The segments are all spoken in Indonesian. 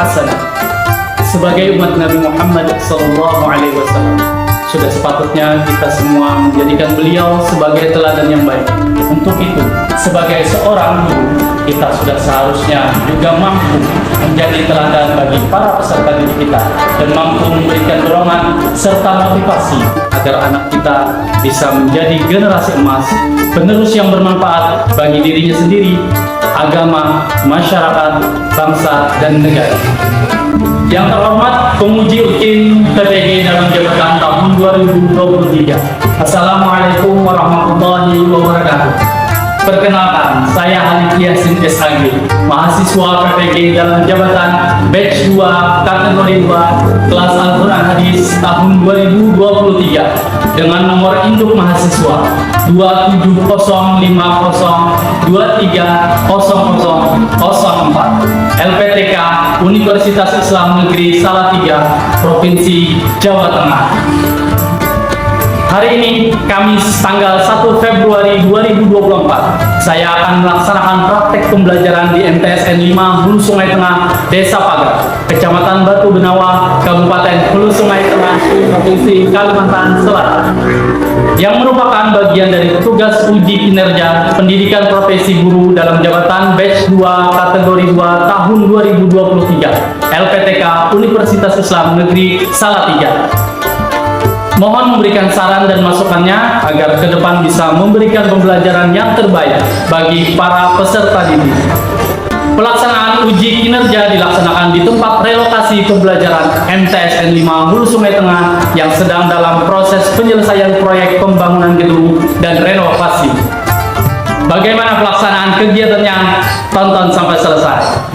hasanah. Sebagai umat Nabi Muhammad SAW, sudah sepatutnya kita semua menjadikan beliau sebagai teladan yang baik. Untuk itu, sebagai seorang guru, kita sudah seharusnya juga mampu menjadi teladan bagi para peserta didik kita dan mampu memberikan dorongan serta motivasi agar anak kita bisa menjadi generasi emas, penerus yang bermanfaat bagi dirinya sendiri, agama, masyarakat, bangsa, dan negara. Yang terhormat Pemuji Ukin PPG dalam jabatan tahun 2023. Assalamualaikum warahmatullahi wabarakatuh. Perkenalkan, saya Halid Yasin SAG, mahasiswa PPG dalam jabatan Batch 2 Kategori 2 Kelas Al-Quran Hadis tahun 2023 dengan nomor induk mahasiswa 27050230004 LPTK Universitas Islam Negeri Salatiga, Provinsi Jawa Tengah. Hari ini, Kamis tanggal 1 Februari 2024, saya akan melaksanakan praktek pembelajaran di MTSN 5 Hulu Sungai Tengah, Desa Pagar, Kecamatan Batu Benawa, Kabupaten Hulu Sungai Tengah, Provinsi Kalimantan Selatan, yang merupakan bagian dari tugas uji kinerja pendidikan profesi guru dalam jabatan Batch 2 Kategori 2 tahun 2023 LPTK Universitas Islam Negeri Salatiga. Mohon memberikan saran dan masukannya agar ke depan bisa memberikan pembelajaran yang terbaik bagi para peserta didik. Pelaksanaan uji kinerja dilaksanakan di tempat relokasi pembelajaran MTSN 5 Hulu Sungai Tengah yang sedang dalam proses penyelesaian proyek pembangunan gedung dan renovasi. Bagaimana pelaksanaan kegiatannya? Tonton sampai selesai.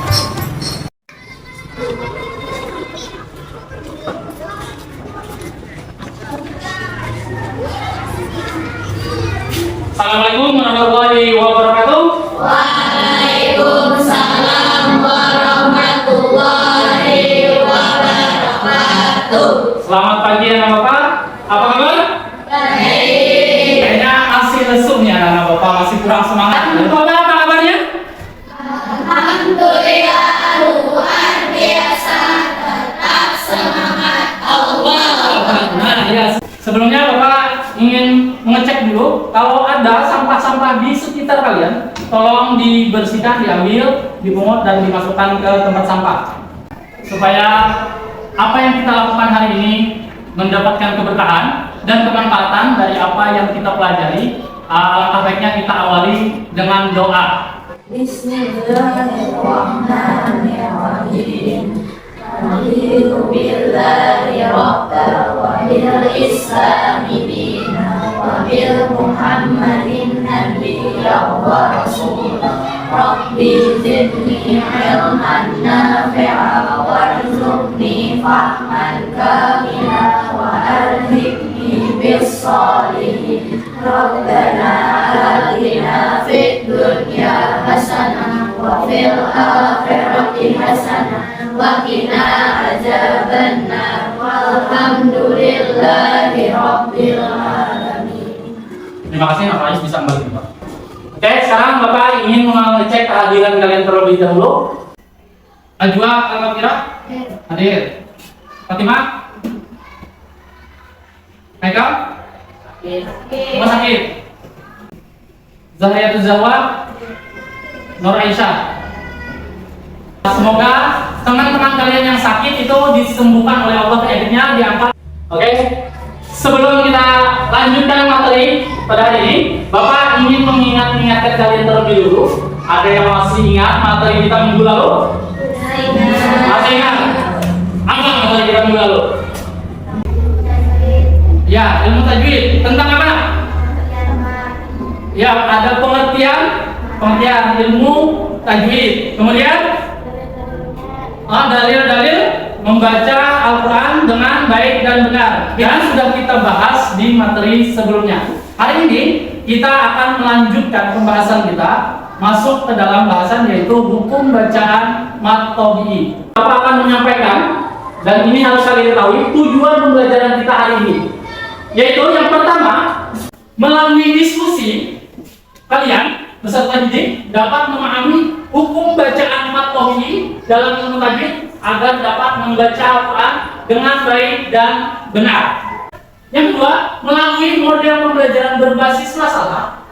Assalamualaikum warahmatullahi wabarakatuh. Waalaikumsalam warahmatullahi wabarakatuh. Selamat pagi anak bapak. Apa kabar? Baik. Kayaknya masih lesu nih anak bapak, masih kurang semangat. Bapak apa kabarnya? Alhamdulillah luar biasa, tetap semangat Allah. Nah ya, sebelumnya bapak ingin mengecek dulu kalau ada sampah-sampah di sekitar kalian, tolong dibersihkan, diambil, dipungut dan dimasukkan ke tempat sampah supaya apa yang kita lakukan hari ini mendapatkan keberkahan dan kemanfaatan dari apa yang kita pelajari. Alangkah baiknya kita awali dengan doa. Bismillahirrahmanirrahim. Alhamdulillah rabbil wa bil islami dina wa bil muhammadin nabiyya wa rasulah. Rabbi zidni ilman nafi'a warzuqni fahman kamila wa arhiqni bis salihin. Rabbana atina fid dunya hasanah wa fil akhirati hasanah wa qina adzabannar. Walhamdulillahi rabbil alamin. Terima kasih Pak Faiz bisa kembali Pak. Oke, sekarang Bapak ingin mengecek kehadiran kalian terlebih dahulu. Ajwa Al-Mafira hadir. Fatimah? Haikal? Rumah sakit. Zahiyatul Zahwa, Nur Aisyah. Semoga teman-teman kalian yang sakit itu disembuhkan oleh Allah, penyakitnya diangkat. Oke. Sebelum kita lanjutkan materi pada hari ini, Bapak ingin mengingatkan kalian terlebih dulu. Ada yang masih ingat materi kita minggu lalu? Masih ingat? Apa materi kita minggu lalu? Ya, ilmu tajwid. Tentang apa? Ya, ada pengertian ilmu tajwid. Kemudian dalil-dalil membaca Al-Quran dengan baik dan benar. Dan sudah kita bahas di materi sebelumnya. Hari ini kita akan melanjutkan pembahasan kita masuk ke dalam bahasan yaitu hukum bacaan mat tabi'i. Bapak akan menyampaikan, dan ini harus kalian ketahui tujuan pembelajaran kita hari ini, yaitu yang pertama, melalui diskusi kalian peserta didik dapat memahami hukum bacaan mat tabi'i dalam ilmu tajwid agar dapat membaca Al-Quran dengan baik dan benar. Yang kedua, melalui model pembelajaran berbasis masalah,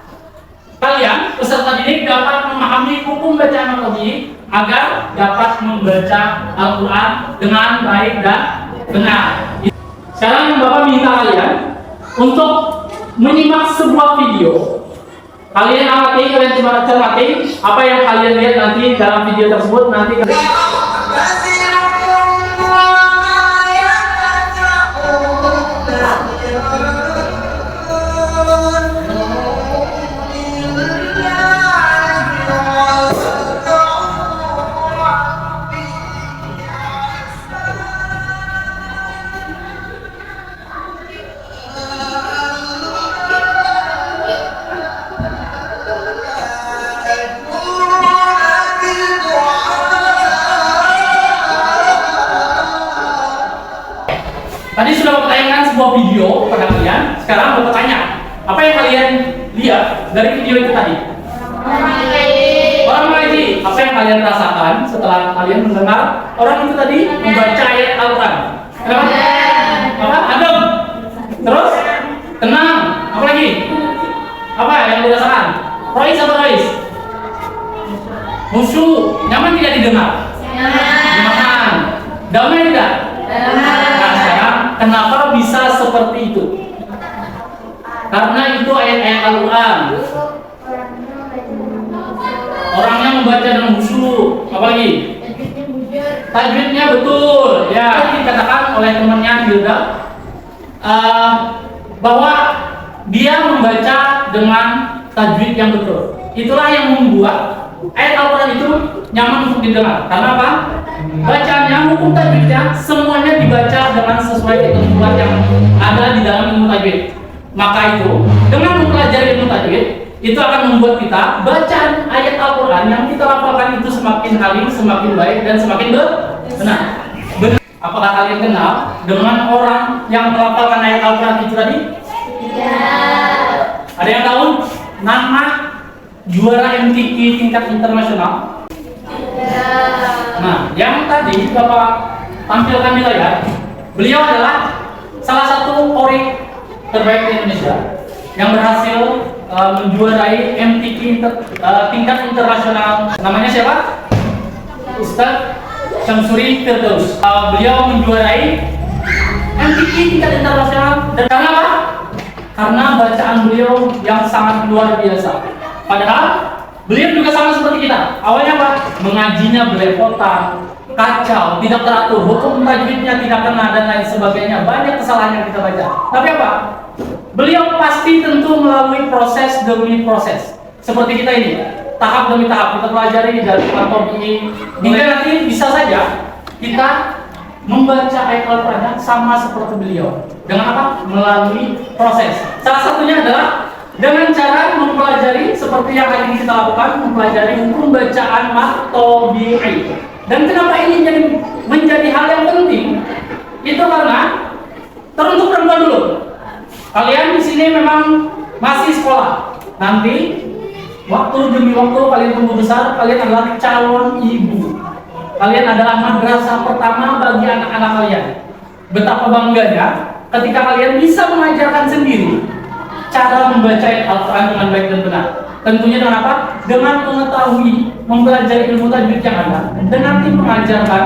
kalian peserta didik dapat memahami hukum bacaan Al-Quran agar dapat membaca Al-Quran dengan baik dan benar. Sekarang Bapak minta kalian untuk menyimak sebuah video. Kalian amati, kalian coba cermati apa yang kalian lihat nanti dalam video tersebut. Nanti tadi sudah bertayangkan sebuah video pada kalian. Sekarang Bapak tanya, apa yang kalian lihat dari video itu tadi? Orang mengaji. Apa yang kalian rasakan setelah kalian mendengar orang itu tadi membaca ayat Al-Quran? Kenapa? Apa? Adem. Terus? Tenang. Apa lagi? Apa yang dirasakan? Rois apa Rois? Khusyuk. Nyaman tidak didengar? Nyaman. Damai tidak? Nah, sekarang kenapa bisa seperti itu? Karena itu ayat-ayat Al-Quran. Orangnya membaca dengan khusyuk. Apa lagi? Tajwidnya betul. Ya, dikatakan oleh temannya Hilda bahwa dia membaca dengan tajwid yang betul. Itulah yang membuat ayat Al-Quran itu nyaman untuk didengar. Karena apa? Bacaannya, hukum tajwidnya semuanya dibaca dengan sesuai ketentuan yang ada di dalam ilmu tajwid. Maka itu, dengan mempelajari ilmu tajwid, itu akan membuat kita bacaan ayat Al-Quran yang kita lafalkan itu semakin halim, semakin baik, dan semakin benar. Apakah kalian kenal dengan orang yang melafalkan ayat Al-Quran itu tadi? Tidak. Ada yang tahu nama juara MTQ tingkat internasional? Nah, yang tadi Bapak tampilkan di layar, beliau adalah salah satu ori terbaik di Indonesia yang berhasil menjuarai MTQ tingkat internasional. Namanya siapa? Ustadz Syamsuri Firdaus. Beliau menjuarai MTQ tingkat internasional. Dan karena apa? Karena bacaan beliau yang sangat luar biasa. Padahal beliau juga sama seperti kita. Awalnya apa? Mengajinya belepotan, kacau, tidak teratur, hukum tajwidnya tidak kena dan lain sebagainya. Banyak kesalahan yang kita baca. Tapi apa? Beliau pasti tentu melalui proses demi proses. Seperti kita ini, tahap demi tahap kita pelajari dari kantor ini. Hingga nanti bisa saja kita membaca ayat Al-Quran sama seperti beliau. Dengan apa? Melalui proses. Salah satunya adalah dengan cara mempelajari seperti yang hari ini kita lakukan, mempelajari hukum bacaan matobi'i. Dan kenapa ini menjadi hal yang penting? Itu karena teruntuk perempuan dulu. Kalian di sini memang masih sekolah. Nanti waktu demi waktu kalian tumbuh besar, kalian adalah calon ibu. Kalian adalah madrasah pertama bagi anak-anak kalian. Betapa bangganya ketika kalian bisa mengajarkan sendiri cara membaca Al-Quran dengan baik dan benar. Tentunya dengan apa? Dengan mengetahui, mempelajari ilmu tajwid yang ada, dan nanti mengajarkan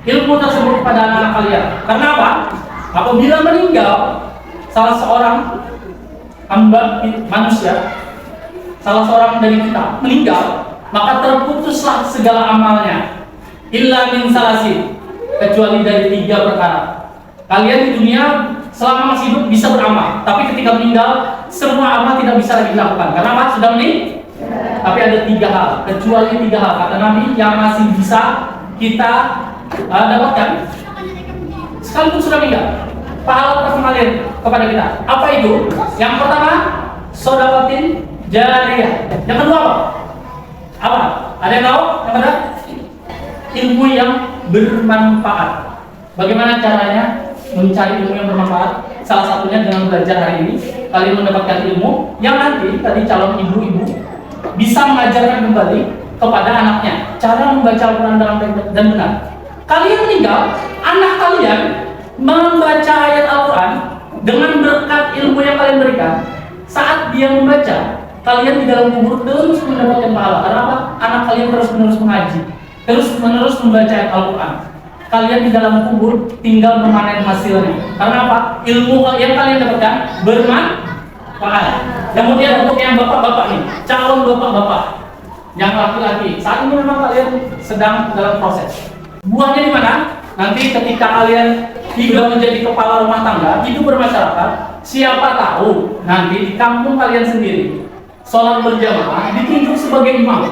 ilmu tersebut kepada anak-anak kalian. Karena apa? Apabila meninggal salah seorang hamba manusia, salah seorang dari kita meninggal, maka terputuslah segala amalnya. Illa min salasin, kecuali dari 3 perkara. Kalian di dunia selama masih hidup bisa beramal, tapi ketika meninggal semua amal tidak bisa lagi dilakukan. Karena apa? Sudah meninggal. Tapi ada 3 hal, kecuali 3 hal kata Nabi yang masih bisa kita dapatkan sekalipun sudah meninggal. Pahala mengalir kepada kita. Apa itu? Yang pertama, sedekatin jariyah. Yang kedua apa? Apa? Ada yang tahu? Yang kedua, ilmu yang bermanfaat. Bagaimana caranya mencari ilmu yang bermanfaat? Salah satunya dengan belajar hari ini. Kalian mendapatkan ilmu yang nanti tadi calon ibu-ibu bisa mengajarkan kembali kepada anaknya cara membaca Al-Quran dengan baik dan benar. kalian meninggal, anak kalian membaca ayat Al-Quran dengan berkat ilmu yang kalian berikan. Saat dia membaca, kalian di dalam kubur terus mendapatkan pahala. Karena apa? Anak kalian terus-menerus mengaji, terus-menerus membaca ayat Al-Quran. Kalian di dalam kubur tinggal memanen hasilnya. Karena apa? Ilmu yang kalian dapatkan bermanfaat. Kemudian untuk yang bapak-bapak nih, calon bapak-bapak yang laki-laki, saat ini memang kalian sedang dalam proses. Buahnya di mana? Nanti ketika kalian tidak menjadi kepala rumah tangga, hidup bermasyarakat, siapa tahu nanti di kampung kalian sendiri sholat berjamaah ditunjuk sebagai imam.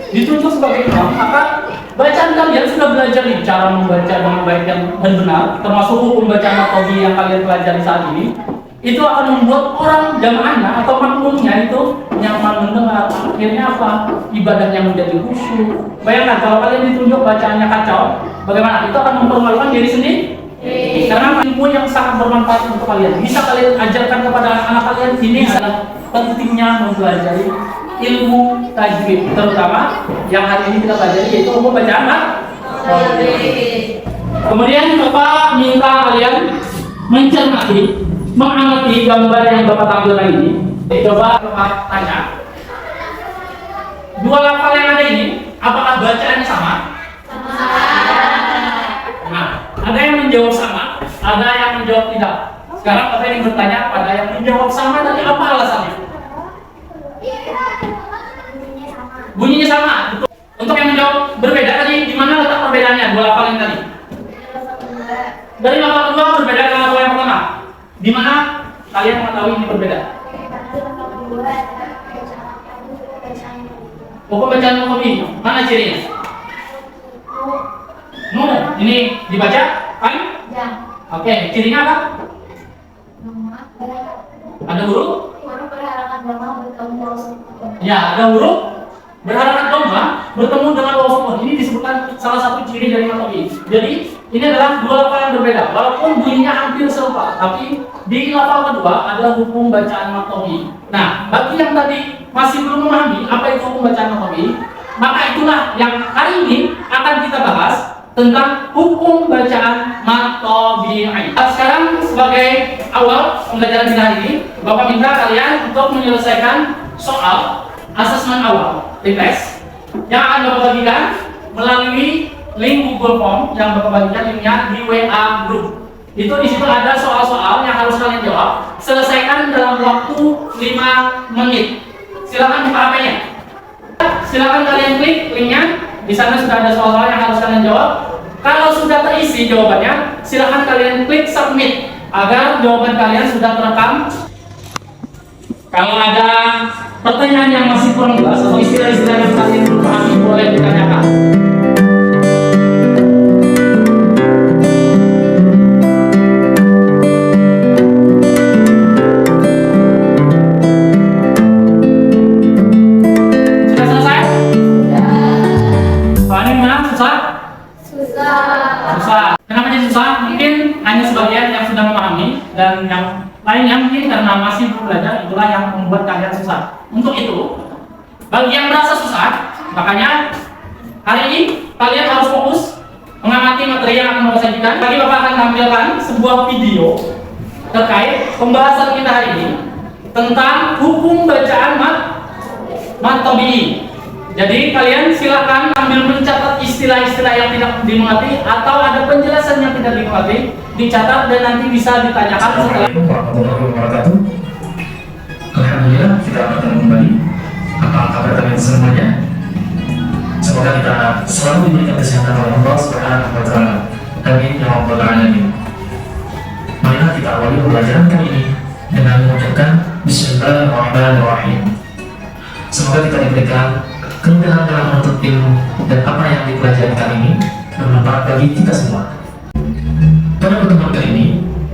Ditunjuk sebagai imam, maka bacaan kalian sudah belajar nih cara membaca dengan baik dan benar, termasuk hukum bacaan matobi yang kalian pelajari saat ini. Itu akan membuat orang jamaahnya atau makmumnya itu nyaman mendengar. Akhirnya apa? Ibadahnya menjadi khusyuk. Bayangkan kalau kalian ditunjuk bacaannya kacau, bagaimana? Itu akan mempermalukan diri sendiri. Karena ilmu yang sangat bermanfaat untuk kalian bisa kalian ajarkan kepada anak-anak kalian. Ini adalah pentingnya mempelajari ilmu tajwid, terutama yang hari ini kita pelajari yaitu ilmu bacaan tajwid. Kemudian Bapak minta kalian mencermati, mengamati gambar yang Bapak tampilkan ini. Coba Bapak tanya, dua lafal yang ada ini, apakah bacaannya sama? Nah, ada yang menjawab sama, ada yang menjawab tidak. Sekarang Bapak ingin bertanya pada yang menjawab sama tadi, apa alasannya? Bunyinya sama. Betul. Untuk yang menjawab berbeda tadi, di mana letak perbedaannya dua lafal yang tadi? Dari lafal kedua berbeda dengan lafal yang pertama. Di mana kalian mengetahui ini berbeda? Pokok bacaan Nawawi, mana cirinya? Ini dibaca kan? Ya. Oke, cirinya apa? Ada huruf? Huruf berharakat dhamma bertemu wawu sukun. Ya, ada huruf berharakat dhamma bertemu dengan wawu sukun. Ini disebutkan salah satu ciri dari Nawawi. Jadi ini adalah dua lafal yang berbeda. Walaupun bunyinya hampir serupa, tapi di lafal kedua adalah hukum bacaan matobi. Nah, bagi yang tadi masih belum memahami apa itu hukum bacaan matobi, maka itulah yang hari ini akan kita bahas tentang hukum bacaan matobi. Sekarang sebagai awal pembelajaran kita hari ini, Bapak minta kalian untuk menyelesaikan soal asesmen awal tes yang akan Bapak bagikan melalui link Google Form yang Bapak bagikan linknya di WA Group. Itu di situ ada soal-soal yang harus kalian jawab. Selesaikan dalam waktu 5 menit. Silakan buka HP-nya. Silakan kalian klik linknya. Di sana sudah ada soal-soal yang harus kalian jawab. Kalau sudah terisi jawabannya, silakan kalian klik submit agar jawaban kalian sudah terekam. Kalau ada pertanyaan yang masih kurang jelas atau istilah-istilah yang kalian belum pahami, boleh ditanyakan. Dan yang lainnya mungkin karena masih belum belajar, itulah yang membuat kalian susah. Untuk itu, bagi yang merasa susah, makanya hari ini kalian harus fokus mengamati materi yang akan Bapak sajikan. Tadi Bapak akan tampilkan sebuah video terkait pembahasan kita hari ini tentang hukum bacaan matobi. Jadi kalian silakan sambil mencatat istilah-istilah yang tidak dimengerti atau ada penjelasan yang tidak dimengerti, dicatat dan nanti bisa ditanyakan setelah. Warahmatullahi wabarakatuh. Alhamdulillah kita bertemu kembali. Apa kabar kalian semuanya? Semoga kita selalu diberikan kesehatan oleh Allah Subhanahu wa Ta'ala. Amin ya rabbal alamin. Marilah kita awali pembelajaran kali ini dengan mengucapkan Bismillahirrahmanirrahim. Semoga kita diberikan kemudahan dalam menuntut ilmu dan apa yang dipelajari kali ini bermanfaat bagi kita semua. Pada pertemuan kali ini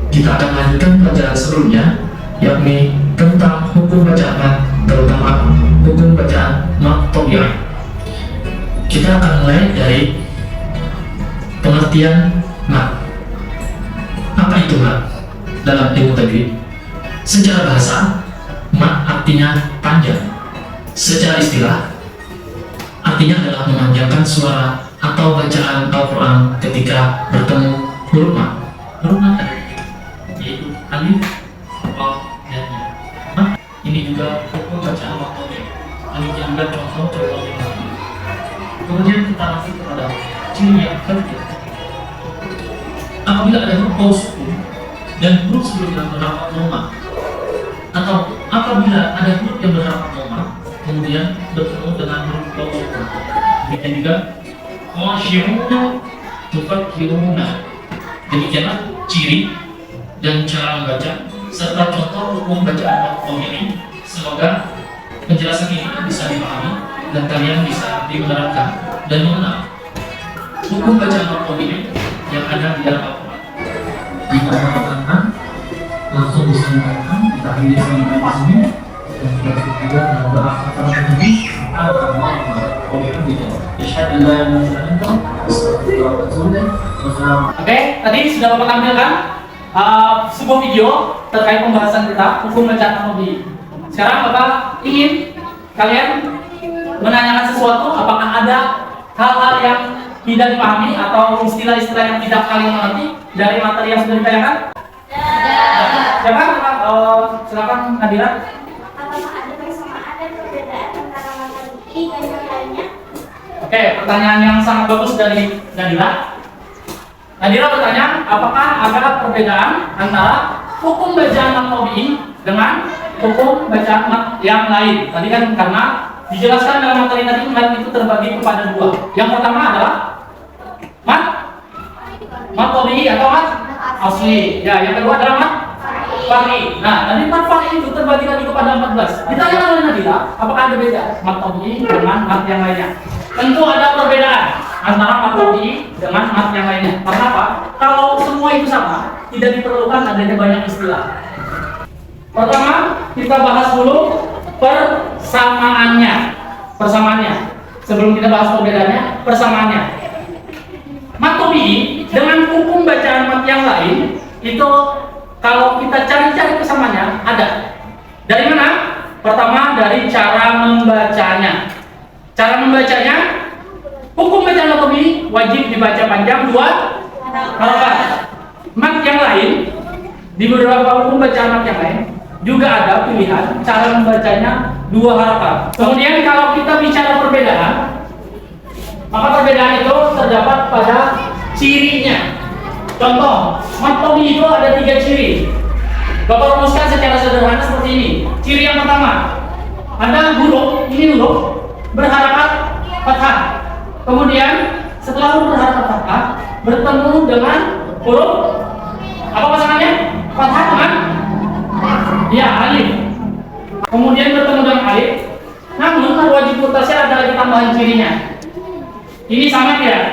kita akan melanjutkan pelajaran sebelumnya, yakni tentang hukum bacaan, terutama hukum bacaan matobi'ah. Kita akan mulai dari pengertian mat. Apa itu mat dalam ilmu tajwid? Secara bahasa, mat artinya panjang. Secara istilah, artinya adalah memanjangkan suara atau bacaan Al-Quran ketika bertemu huruf mat. Huruf mat ada yaitu alif, waw, dan ya. Ini juga hukum bacaan matobi. Alif yang ada contohnya. Kemudian kita masuk kepada ciri yang ketiga. Apabila ada huruf waw sukun dan huruf sebelumnya berharakat dhamma, atau apabila ada huruf yang berharakat dhamma kemudian bertemu dengan huruf waw sukun, demikian juga khashi'una tufakkiruna. Demikianlah ciri dan cara membaca serta contoh hukum bacaan matobi ini. Semoga penjelasan ini bisa dipahami dan kalian bisa menerapkan dan mengenal hukum bacaan matobi ini yang ada di dalam Al-Quran. Jika ada pertanyaan, langsung bisa ditanyakan. Kita akhiri sampai di sini. Dan kita tutup juga dengan doa kafaratul majlis. Oke, tadi sudah Bapak tampilkan sebuah video terkait pembahasan kita hukum bacaan matobi. Sekarang Bapak ingin kalian menanyakan sesuatu, apakah ada hal-hal yang tidak dipahami atau istilah-istilah yang tidak kalian mengerti dari materi yang sudah ditanyakan? Siapa? Silakan Nadira. Apakah ada persamaan dan perbedaan antara materi dan yang lainnya? Oke, pertanyaan yang sangat bagus dari Nadira. Nadira bertanya, apakah ada perbedaan antara hukum bacaan matobi dengan hukum bacaan mat yang lain? Tadi kan karena dijelaskan dalam materi tadi mat itu terbagi kepada dua. Yang pertama adalah mat matobi atau mat asli. Ya, yang kedua adalah mat far'i. Nah, tadi mat far'i itu terbagi lagi kepada 14. Ditanya oleh Nadira, apakah ada beda matobi dengan mat yang lainnya? Tentu ada perbedaan antara matobi dengan mat yang lainnya. Karena apa? Kalau semua itu sama, tidak diperlukan adanya banyak istilah. Pertama, kita bahas dulu persamaannya. Sebelum kita bahas perbedaannya, persamaannya. Matobi dengan hukum bacaan mat yang lain itu kalau kita cari-cari kesamaannya ada. Dari mana? Pertama dari cara membacanya. Cara membacanya, hukum bacaan matobi wajib dibaca panjang 2 harakat. Mat yang lain, di beberapa hukum bacaan mat yang lain juga ada pilihan cara membacanya 2 harakat. Kemudian kalau kita bicara perbedaan, maka perbedaan itu terdapat pada cirinya. Contoh, matobi itu ada 3 ciri. Bapak rumuskan secara sederhana seperti ini. Ciri yang pertama, ada huruf, ini huruf berharakat fathah. Kemudian setelah huruf berharakat fathah bertemu dengan huruf apa pasangannya? Fathah dengan ya alif. Kemudian bertemu dengan alif. Namun wajib mutasir ada lagi tambahan cirinya. Ini sama tidak?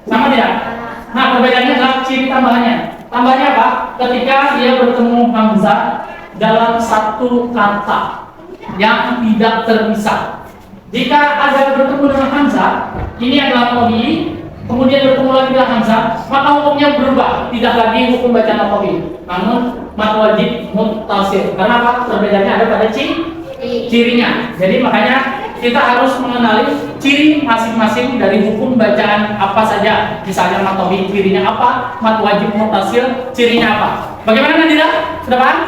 Sama tidak? Nah, perbedaannya adalah ciri tambahannya. Tambahannya apa? Ketika dia bertemu hamzah dalam satu kata yang tidak terpisah. Jika ada bertemu dengan hamzah, ini adalah matobi, kemudian bertemu lagi dengan hamzah, maka hukumnya berubah, tidak lagi hukum bacaan matobi, namun mat wajib mutasir. Karena apa? Perbedaannya ada pada cirinya. Jadi makanya kita harus mengenali ciri masing-masing dari hukum bacaan apa saja. Misalnya matobi cirinya apa, mat wajib mutasir cirinya apa. Bagaimana Nadira? Sudah paham?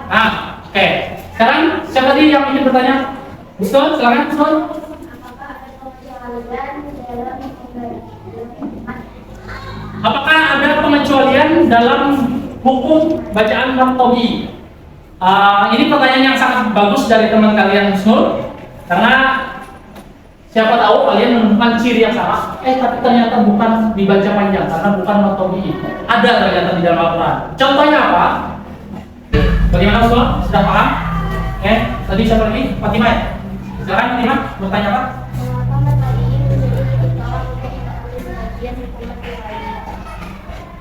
Nah, oke. Sekarang siapa tadi yang ingin bertanya? Betul, silakan betul. Apakah ada pengecualian dalam hukum bacaan matobi? Ini pertanyaan yang sangat bagus dari teman kalian Husnul, karena siapa tahu kalian menemukan ciri yang sama, tapi ternyata bukan dibaca panjang karena bukan matobi. Ada ternyata di dalam Al-Quran. Contohnya apa? Bagaimana Husnul? Sudah paham? Tadi siapa lagi? Fatimah ya? Silakan Fatimah, bertanya apa?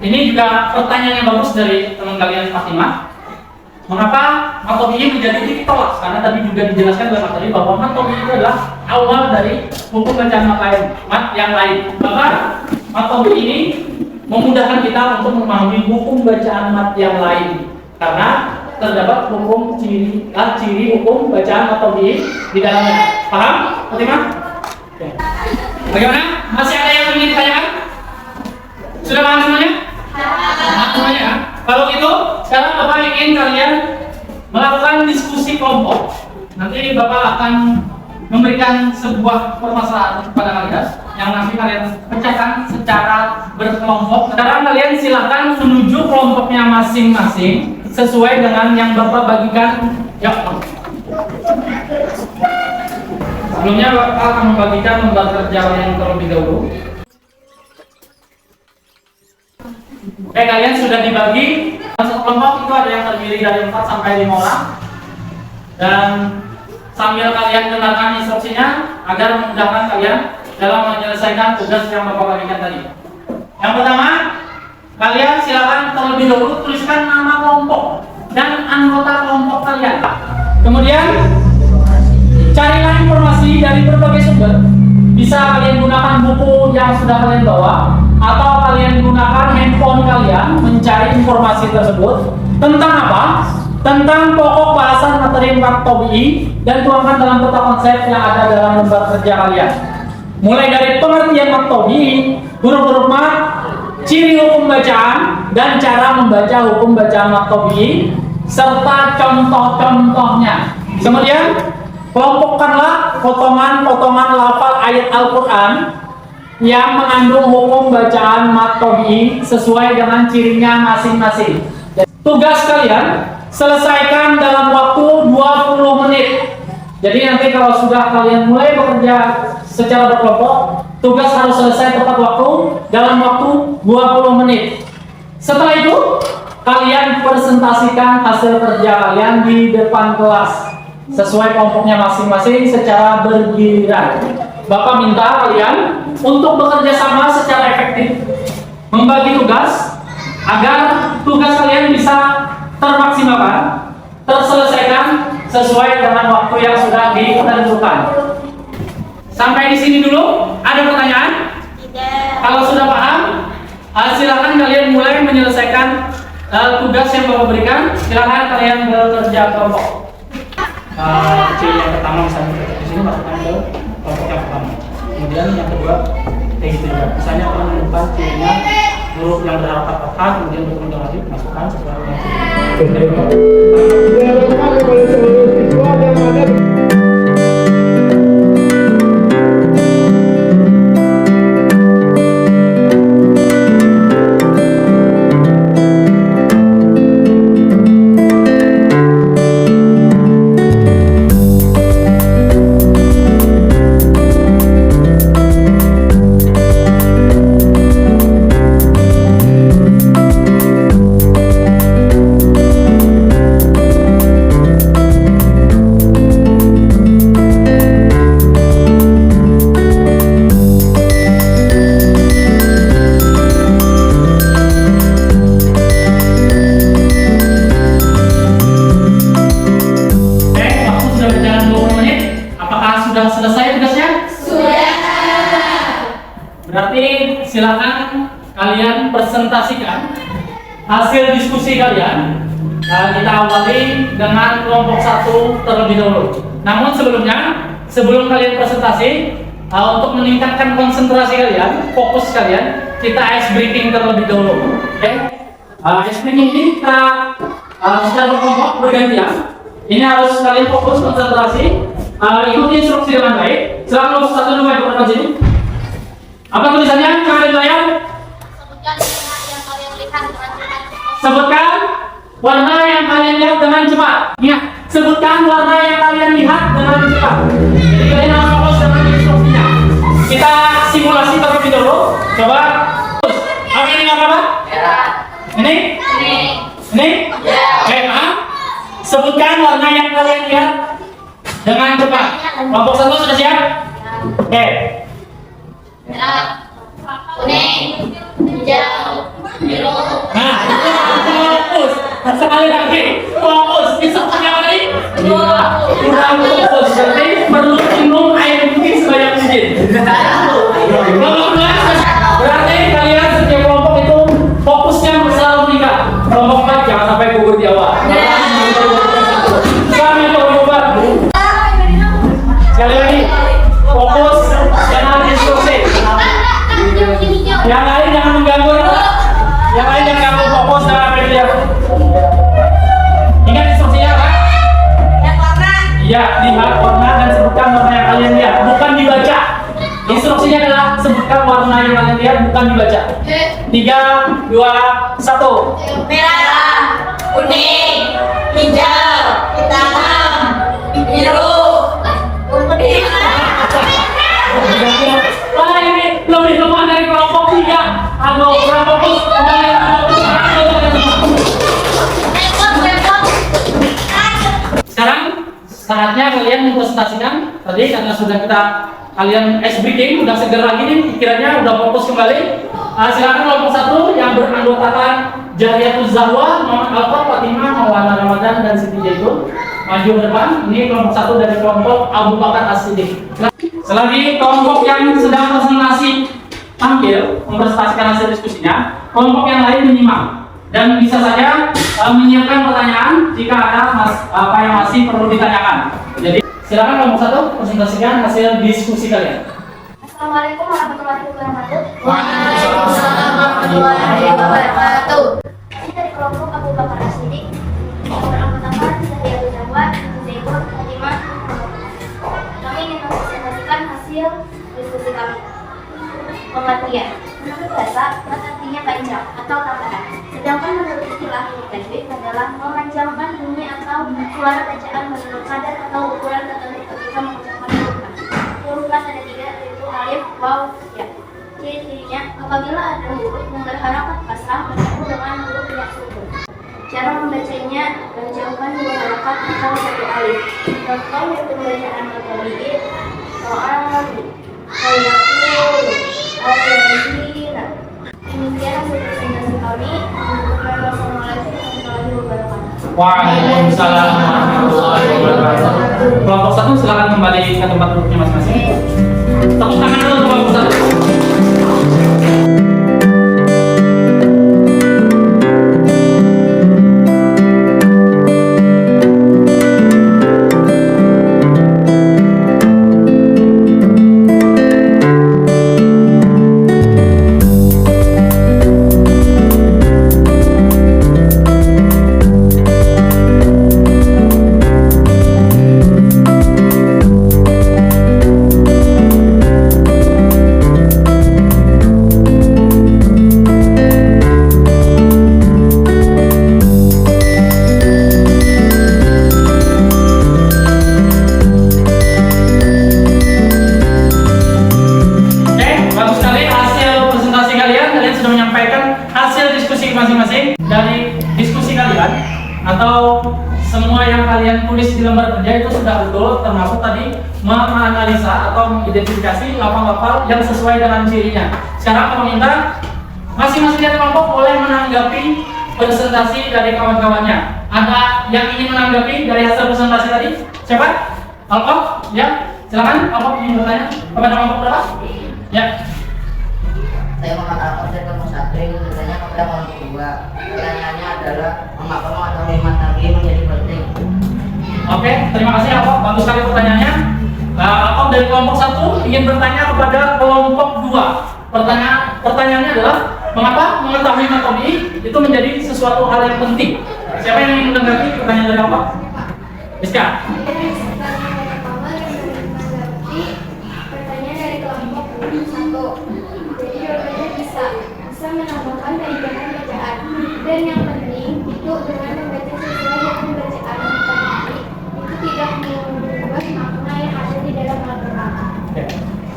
Ini juga pertanyaan yang bagus dari teman kalian Fatimah. Mengapa matobi menjadi ditolak? Karena tadi juga dijelaskan dalam materi bahwa matobi itu adalah awal dari hukum bacaan mat yang lain. Maka matobi ini memudahkan kita untuk memahami hukum bacaan mat yang lain. Karena terdapat hukum ciri hukum bacaan matobi di dalamnya. Paham, Fatimah? Oke. Bagaimana? Masih ada yang ingin Sudah paham semuanya? Paham semuanya ya? Kalau gitu, sekarang Bapak ingin kalian melakukan diskusi kelompok. Nanti Bapak akan memberikan sebuah permasalahan kepada kalian yang nanti kalian pecahkan secara berkelompok. Sekarang kalian silakan menuju kelompoknya masing-masing sesuai dengan yang Bapak bagikan. Ya. Sebelumnya Bapak akan membagikan lembar kerja kalian terlebih dahulu. Oke, kalian sudah dibagi. Satu kelompok itu ada yang terdiri dari 4 sampai 5 orang. Dan sambil kalian dengarkan instruksinya agar memudahkan kalian dalam menyelesaikan tugas yang Bapak bagikan tadi. Yang pertama, kalian silakan terlebih dahulu tuliskan nama kelompok dan anggota kelompok kalian. Kemudian carilah informasi dari berbagai sumber. Bisa kalian gunakan buku yang sudah kalian bawa atau kalian gunakan handphone kalian mencari informasi tersebut. Tentang apa? Tentang pokok bahasan materi Maktobi dan tuangkan dalam peta konsep yang ada dalam lembar kerja kalian. Mulai dari pengertian Maktobi, huruf-huruf mat, ciri hukum bacaan dan cara membaca hukum bacaan Maktobi serta contoh-contohnya. Kemudian kelompokkanlah potongan-potongan lafal ayat Al-Quran yang mengandung hukum bacaan Maktobi sesuai dengan cirinya masing-masing. Tugas kalian selesaikan dalam waktu 20 menit. Jadi nanti kalau sudah kalian mulai bekerja secara berkelompok, tugas harus selesai tepat waktu dalam waktu 20 menit. Setelah itu, kalian presentasikan hasil kerja kalian di depan kelas sesuai kelompoknya masing-masing secara bergiliran. Bapak minta kalian untuk bekerja sama secara efektif, membagi tugas agar tugas kalian bisa termaksimalkan, terselesaikan sesuai dengan waktu yang sudah ditentukan. Sampai di sini dulu. Ada pertanyaan? Tidak. Kalau sudah paham, silakan kalian mulai menyelesaikan tugas yang Bapak berikan. Silakan kalian bekerja kelompok. Ciri yang pertama misalnya di sini masukkan ke kelompok yang pertama. Kemudian yang kedua kayak gitu juga. Misalnya kalian menemukan cirinya huruf yang berharakat fathah, kemudian berkunjung lagi masukkan sesuai dengan silakan kalian presentasikan hasil diskusi kalian. Kita awali dengan kelompok 1 terlebih dahulu. Namun sebelum kalian presentasi, untuk meningkatkan konsentrasi kalian, fokus kalian, kita ice breaking terlebih dahulu. Oke? Ice breaking ini kita secara berkelompok bergantian. Ini harus kalian fokus konsentrasi. Ikuti instruksi dengan baik. Silakan kelompok 1 dulu yang pertama sini. Apa tulisannya? Coba di layar. Sebutkan warna yang kalian lihat dengan cepat. Sebutkan warna yang kalian lihat dengan cepat. Ingat, sebutkan warna yang kalian lihat dengan cepat. Jadi kalian harus fokus dengan instruksinya. Kita simulasi terlebih dahulu. Coba. Apa ini apa? Merah. Ini? Ini? Ya. Oke, paham? Sebutkan warna yang kalian lihat dengan cepat. Kelompok 1 sudah siap? Oke. Merah, kuning, hijau, biru. Nah, fokus. Sekali lagi, fokus. Instruksinya lagi. Kurang fokus. Jadi perlu minum air putih sebanyak mungkin. Kelompok 2, berarti kalian setiap kelompok itu fokusnya selalu meningkat. Kelompok 4 jangan sampai gugur di awal. Kami coba. Sekali lagi, fokus. Jangan diskusi. Yang lain jangan mengganggu. lihat warna dan sebutkan warna yang kalian lihat, bukan dibaca. Instruksinya adalah sebutkan warna yang kalian lihat, bukan dibaca. 3, 2, 1. Merah, kuning, hijau, hitam, biru, putih. Wah, ini lebih lemah dari kelompok 3. Aduh, kurang fokus. Sekarang saatnya kalian mempresentasikan. Tadi karena sudah kalian ice breaking, udah seger lagi nih pikirannya, udah fokus kembali. Silakan kelompok 1 yang beranggotakan Jariatul Zahwa, Muhammad Alfa, Fatimah, Maulana Ramadan, dan Siti Zaitun maju ke depan. Ini kelompok 1 dari kelompok Abu Bakar As-Siddiq. Selagi kelompok yang sedang presentasi tampil mempresentasikan hasil diskusinya, kelompok yang lain menyimak dan bisa saja menyiapkan pertanyaan jika ada apa yang masih perlu ditanyakan. Jadi silakan kelompok 1 presentasikan hasil diskusi kalian. Assalamualaikum warahmatullahi wabarakatuh. Waalaikumsalam warahmatullahi wabarakatuh. Ini dari kelompok Abu Bakar As-Siddiq yang beranggotakan Jariatul Zahwa, Zaitun, Fatimah, kami ingin mempresentasikan hasil diskusi kami. Pengertian. Menurut bahasa, mat artinya panjang atau tambahan. Sedangkan menurut istilah tajwid adalah memanjangkan bunyi atau suara bacaan menurut kadar atau ukuran tertentu ketika mengucapkan huruf. Huruf ada 3, yaitu alif, waw, ya. Ciri-cirinya, apabila ada huruf yang berharakat kasrah bertemu dengan huruf yang sukun. Cara membacanya, menjauhkan 2 harakat atau 1 alif. Contoh yaitu bacaan al-tabi'i, soal, ayakul, al-yazina. Demikian hasil presentasi kami. Wassalamualaikum warahmatullahi wabarakatuh. Waalaikumsalam warahmatullahi wabarakatuh. Kelompok 1 silakan kembali ke tempat duduknya masing-masing. Tepuk tangan dulu untuk kelompok 1. Masing-masing dari diskusi kalian atau semua yang kalian tulis di lembar kerja itu sudah betul, termasuk tadi menganalisa atau mengidentifikasi lafal-lafal yang sesuai dengan cirinya. Sekarang aku minta masing-masing dari kelompok boleh menanggapi presentasi dari kawan-kawannya. Ada yang ingin menanggapi dari hasil presentasi tadi? Siapa? Alkof? Ya, silakan. Alkof ingin bertanya kepada kelompok berapa? Ya. Saya Muhammad Alkof dari kelompok 1 ingin bertanya kepada kelompok 2. Pertanyaannya adalah memakom atau lima tadi menjadi penting. Oke, terima kasih Alkof. Bagus sekali pertanyaannya. Alkof dari kelompok 1 ingin bertanya kepada kelompok 2. Pertanyaannya adalah mengapa mengetahui metode itu menjadi sesuatu hal yang penting. Siapa yang ingin menanggapi pertanyaan dari Alkof? Iska. Pertanyaan dari kelompok 1. Jadi jawabannya bisa menambahkan keindahan bacaan. Dan yang penting itu dengan membaca sesuai dengan bacaan tadi itu tidak mengubah makna yang ada di dalam Al-Quran. Oke,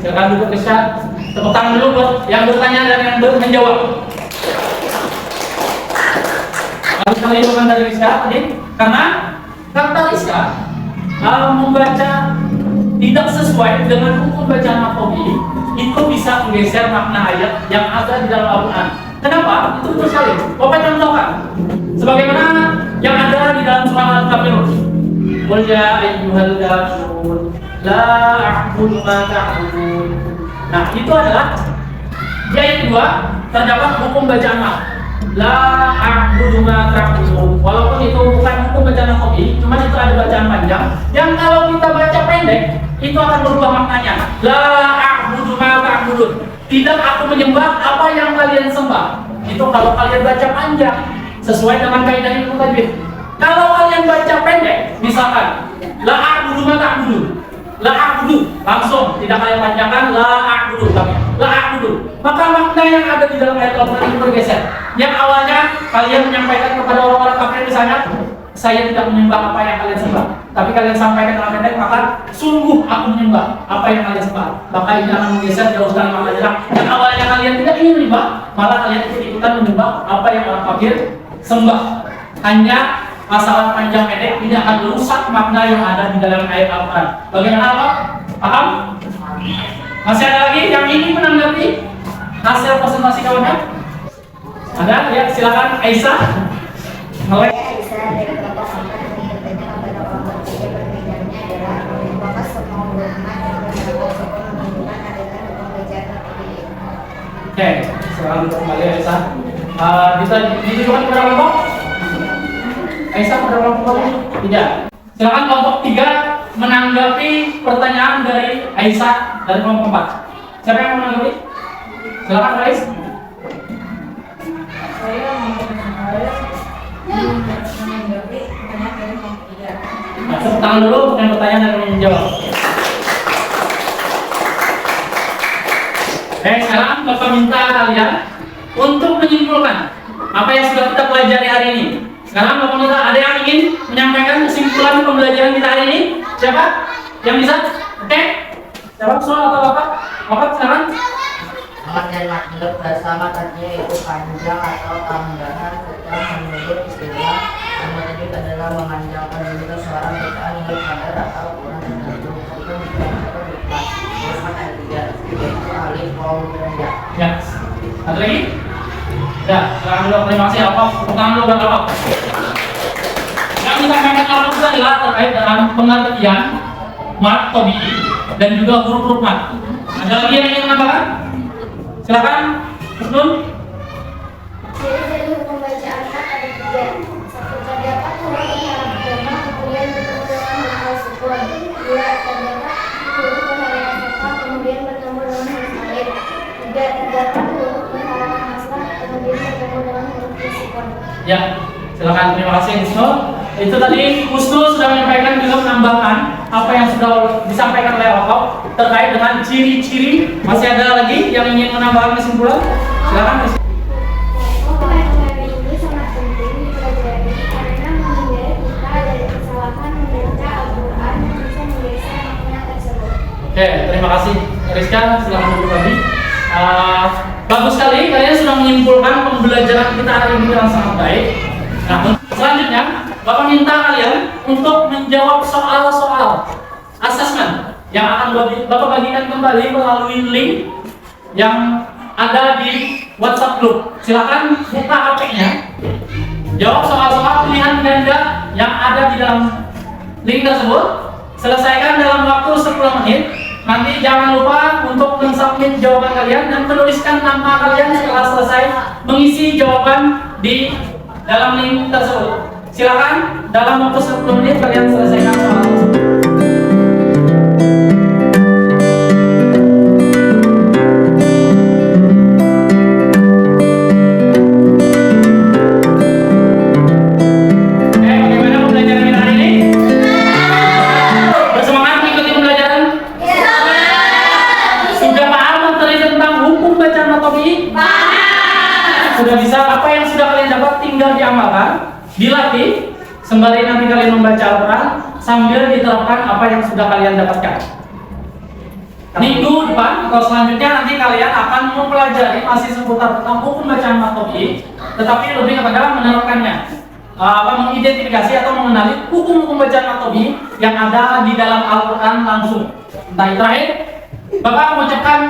silakan duduk Iska. Tepuk tangan dulu buat yang bertanya dan yang menjawab. Harus kali jawaban dari Iska tadi karena kata Iska membaca tidak sesuai dengan hukum bacaan Al-Quran itu bisa menggeser makna ayat yang ada di dalam Al-Quran. Kenapa? Itu betul sekali. Bapak contohkan sebagaimana yang ada di dalam surah Al-Kafirun. Qul ya ayyuhal kafirun la a'budu ma ta'budun. Nah, itu adalah di ayat kedua terdapat hukum bacaan la a'budu ma ta'budun. Walaupun itu bukan hukum bacaan Al-Quran, cuma itu ada bacaan panjang yang kalau kita baca pendek itu akan berubah maknanya. La a'budu ma ta'budun. Tidak aku menyembah apa yang kalian sembah. Itu kalau kalian baca panjang sesuai dengan kaidah ilmu tajwid. Kalau kalian baca pendek, misalkan La a'budu ma ta'budun. La a'budu, langsung tidak kalian panjangkan la a'budu tapi la a'budu. Maka makna yang ada di dalam ayat Al-Qur'an ini bergeser. Yang awalnya kalian menyampaikan kepada orang-orang kafir di sana, saya tidak menyembah apa yang kalian sembah. Tapi kalian sampaikan dalam pendek, maka sungguh aku menyembah apa yang kalian sembah. Maka ini akan menggeser jauh sekali maknanya. Yang awalnya kalian tidak ingin menyembah, malah kalian ikut-ikutan menyembah apa yang orang kafir sembah. Hanya masalah panjang pendek ini akan merusak makna yang ada di dalam ayat Al-Quran. Bagaimana Pak? Paham? Masih ada lagi yang ingin menanggapi hasil presentasi kawannya? Ada? Ya, silakan Aisyah. Mulai. Aisyah dari kelompok 4 yang bertanya kepada orang bertiga perbedaannya adalah apakah semua ulama yang berpendapat sokong menunjukkan adalah pembelajaran terpilih. Oke, silakan kembali Aisyah. Bisa ditujukan kepada kelompok? Aisyah pada kelompok ini? Tidak. Silakan kelompok 3 menanggapi pertanyaan dari Aisyah dari kelompok 4. Siapa yang mau menanggapi? Silakan Rais. Saya menanggapi pertanyaan dari kelompok 3. Nah, tepuk tangan dulu dengan pertanyaan dan menjawab. Sekarang Bapak minta kalian untuk menyimpulkan apa yang sudah kita pelajari hari ini. Sekarang Bapak minta ada yang ingin menyampaikan kesimpulan pembelajaran kita hari ini? Siapa? Yang bisa? Oke? Siapa soal atau Bapak? Bapak silakan. Amat dan makhluk bersama tadinya itu panjang atau tambahan setelah menurut istilah. Amat itu adalah memanjangkan dulu seorang bacaan yang sadar atau kurang tertentu. Itu menjadi hikmat. Teruskan ayat 3 yaitu alif waw dan ya. Ya. Ada lagi? Ya, sekarang dulu terima kasih apa? Tepuk tangan dulu buat Bapak. Yang disampaikan orang itu adalah terkait dengan pengertian mat tabi'i dan juga huruf-huruf mat. Ada lagi yang ingin menambahkan? Silakan, Nun. Ciri-ciri hukum bacaan mat ada 3. 1. Terdapat huruf berharap agama, kemudian bertemu dengan huruf al-sukun. 2. Terdapat huruf berharap fathah, kemudian bertemu dengan huruf alif. 3. Terdapat huruf berharap hasrah, kemudian bertemu dengan huruf sukun. Ya, silakan. Terima kasih Husnul. Itu tadi Husnul sudah menyampaikan juga menambahkan apa yang sudah disampaikan oleh Bapak terkait dengan ciri-ciri. Masih ada lagi yang ingin menambahkan kesimpulan? Silakan. Pelajaran ini sangat penting dipelajari karena menghindari kita dari kesalahan membaca Al-Quran yang bisa menggeser makna tersebut. Oke, terima kasih Rizka. Silakan duduk lagi. Bagus sekali, kalian sudah menyimpulkan pembelajaran kita hari ini dengan sangat baik. Nah, selanjutnya Bapak minta kalian untuk menjawab soal-soal asesmen yang akan Bapak bagikan kembali melalui link yang ada di WhatsApp group. Silakan buka HP-nya. Jawab soal-soal pilihan ganda yang ada di dalam link tersebut. Selesaikan dalam waktu 10 menit. Nanti jangan lupa untuk mensubmit jawaban kalian dan menuliskan nama kalian setelah selesai mengisi jawaban di dalam link tersebut. Silakan dalam waktu 10 menit kalian selesaikan soal. Sudah bisa, apa yang sudah kalian dapat tinggal diamalkan, dilatih, sembari nanti kalian membaca Al-Quran sambil diterapkan apa yang sudah kalian dapatkan. Minggu depan atau selanjutnya nanti kalian akan mempelajari masih seputar tentang hukum bacaan mat tabi'i, tetapi lebih kepada menerapkannya, mengidentifikasi atau mengenali hukum-hukum bacaan mat tabi'i yang ada di dalam Al-Quran langsung. Terakhir, Bapak mengucapkan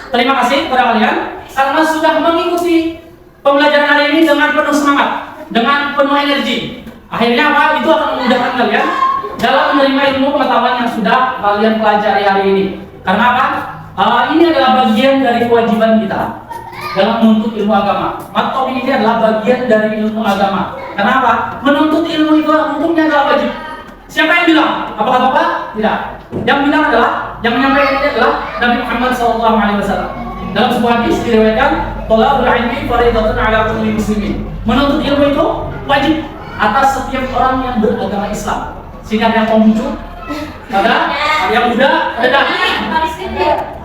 terima kasih kepada kalian karena sudah mengikuti pembelajaran hari ini dengan penuh semangat, dengan penuh energi. Akhirnya apa? Itu akan memudahkan kalian dalam menerima ilmu pengetahuan yang sudah kalian pelajari hari ini. Karena apa? Ini adalah bagian dari kewajiban kita dalam menuntut ilmu agama. Mat tabi'i ini adalah bagian dari ilmu agama. Karena apa? Menuntut ilmu itu hukumnya adalah wajib. Siapa yang bilang? Apakah Bapak? Tidak. Yang bilang adalah, yang menyampaikan ini adalah Nabi Muhammad SAW. Dalam sebuah hadis diriwayatkan, "Thalabul ilmi fardhatun 'ala kulli muslimin." Menuntut ilmu itu wajib atas setiap orang yang beragama Islam. Sini ada yang Konghucu? Ada? Ada yang muda? Ada?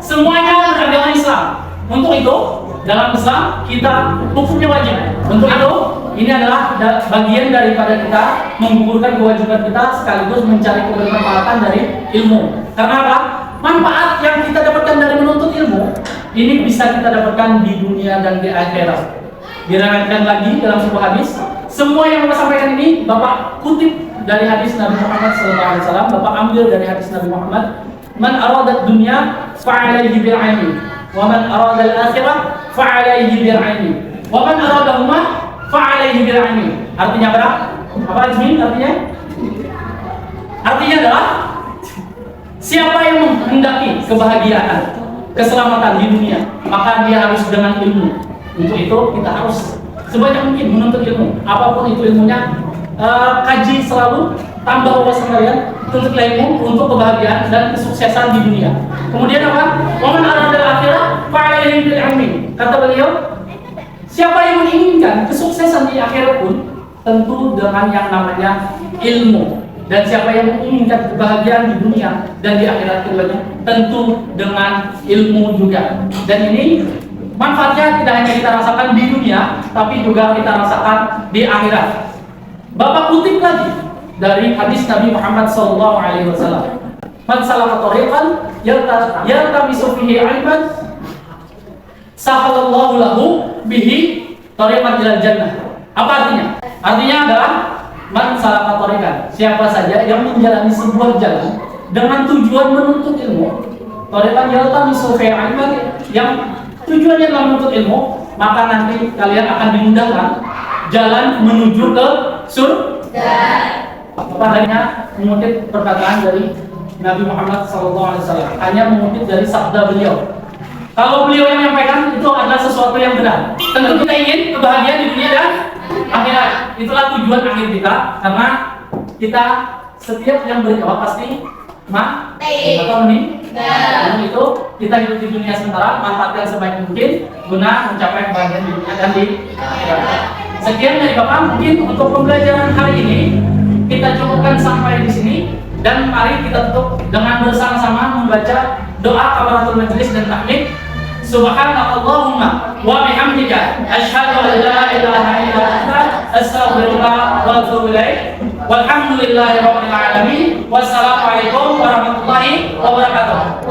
Semuanya beragama Islam. Untuk itu, dalam Islam kita hukumnya wajib. Untuk itu, ini adalah bagian daripada kita menggugurkan kewajiban kita sekaligus mencari kebermanfaatan dari ilmu. Karena apa? Manfaat yang kita dapatkan dari menuntut ilmu ini bisa kita dapatkan di dunia dan di akhirat. Diriwayatkan lagi dalam sebuah hadis, semua yang Bapak sampaikan ini Bapak kutip dari hadis Nabi Muhammad SAW. Bapak ambil dari hadis Nabi Muhammad, man aradat dunya fa'alaihi bil ilmi, wa man aradal akhirah fa'alaihi bil ilmi, wa man aradahuma fa'alaihi bil ilmi. Artinya apa? Apa artinya? Artinya adalah siapa yang menghendaki kebahagiaan, keselamatan di dunia, maka dia harus dengan ilmu. Untuk itu kita harus sebanyak mungkin menuntut ilmu, apapun itu ilmunya. Kaji selalu, tambah wawasan kalian, tuntut ilmu untuk kebahagiaan dan kesuksesan di dunia. Kemudian apa? Waman aradal akhirah fa'alaihi bil ilmi. Kata beliau, siapa yang menginginkan kesuksesan di akhirat pun tentu dengan yang namanya ilmu. Dan siapa yang menginginkan kebahagiaan di dunia dan di akhirat keduanya tentu dengan ilmu juga. Dan ini manfaatnya tidak hanya kita rasakan di dunia, tapi juga kita rasakan di akhirat. Bapak kutip lagi dari hadis Nabi Muhammad SAW. Man salaka tariqan yaltamisu fihi ilman sahalallahu lahu bihi tariqan ilal jannah. Apa artinya? Artinya adalah man salaka tariqan, siapa saja yang menjalani sebuah jalan dengan tujuan menuntut ilmu. Tariqan yaltamisu fihi ilman, yang tujuannya adalah menuntut ilmu, maka nanti kalian akan dimudahkan jalan menuju ke surga. Padanya mengutip perkataan dari Nabi Muhammad SAW, hanya mengutip dari sabda beliau. Kalau beliau yang menyampaikan itu adalah sesuatu yang benar. Tentu kita ingin kebahagiaan di dunia dan akhirat. Itulah tujuan akhir kita, karena kita setiap yang bernyawa pasti mati atau meninggal. Untuk itu kita hidup di dunia sementara, manfaatkan sebaik mungkin guna mencapai kebahagiaan di dunia dan di akhirat. Sekian dari Bapak, mungkin untuk pembelajaran hari ini kita cukupkan sampai di sini, dan mari kita tutup dengan bersama-sama membaca doa kafaratul majelis dan tahmid. Subhanallahumma wa bihamdika asyhadu an la ilaha illa anta astaghfiruka wa atubu ilaik. Walhamdulillahirabbil alamin. Wassalamualaikum warahmatullahi wabarakatuh.